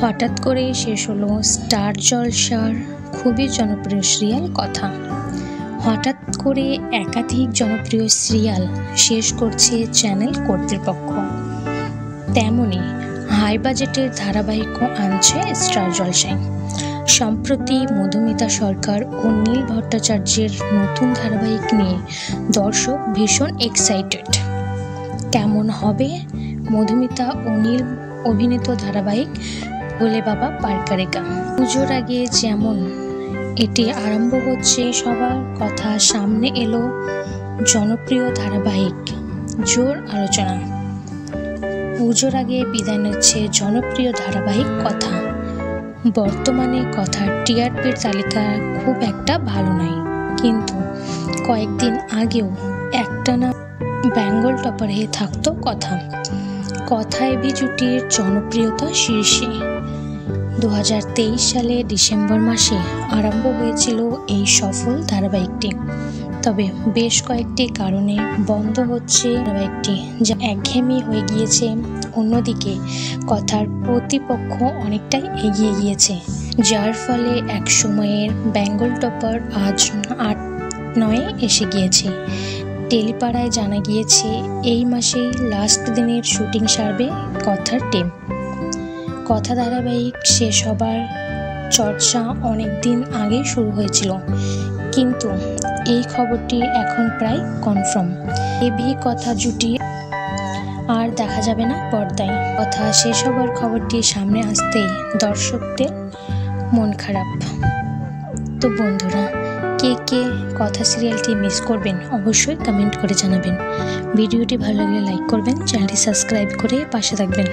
হঠাৎ করে শেষ হলো স্টার জলসার খুবই জনপ্রিয় সিরিয়াল কথা। হঠাৎ করে একাধিক জনপ্রিয় সিরিয়াল শেষ করছে চ্যানেল কর্তৃপক্ষ, তেমনি হাই বাজেটের ধারাবাহিকও আনছে স্টার জলসায়। সম্প্রতি মধুমিতা সরকার ও নীল ভট্টাচার্যের নতুন ধারাবাহিক নিয়ে দর্শক ভীষণ এক্সাইটেড। কেমন হবে মধুমিতা ও নীল অভিনীত ধারাবাহিক ভোলে বাবা পারকারেকা? পুজোর আগে যেমন এটি আরম্ভ হচ্ছে, সবার কথা সামনে এলো জনপ্রিয় ধারাবাহিক জোর আলোচনা। পুজোর আগে বিদায় নিচ্ছে জনপ্রিয় ধারাবাহিক কথা। বর্তমানে কথার টিআরপির তালিকা খুব একটা ভালো নয়, কিন্তু কয়েকদিন আগেও একটানা বেঙ্গল টপারে থাকতো কথা। কথা এবি জুটির জনপ্রিয়তা শীর্ষে। 2023 সালে ডিসেম্বর মাসে আরম্ভ হয়েছিল এই সফল ধারাবাহিকটি, তবে বেশ কয়েকটি কারণে বন্ধ হচ্ছে ধারাবাহিকটি, যা একঘেয়েমি হয়ে গিয়েছে। অন্যদিকে কথার প্রতিপক্ষ অনেকটাই এগিয়ে গিয়েছে, যার ফলে এক সময়ের বেঙ্গল টপার আজ 8-9 এসে গিয়েছে। টেলিপাড়ায় জানা গিয়েছে এই মাসেই লাস্ট দিনের শুটিং সারবে কথার টিম। কথা ধারাবাহিক শেষ হবার চর্চা অনেক দিন আগেই শুরু হয়েছিল, কিন্তু এই খবরটি এখন প্রায় কনফার্ম। এবি কথা জুটি আর দেখা যাবে না পর্দায়। কথা শেষ হবার খবরটি সামনে আসতেই দর্শকদের মন খারাপ। তো বন্ধুরা, কে কে কথা সিরিয়ালটি মিস করবেন অবশ্যই কমেন্ট করে জানাবেন। ভিডিওটি ভালো লাগলে লাইক করবেন, চ্যানেলটি সাবস্ক্রাইব করে পাশে থাকবেন।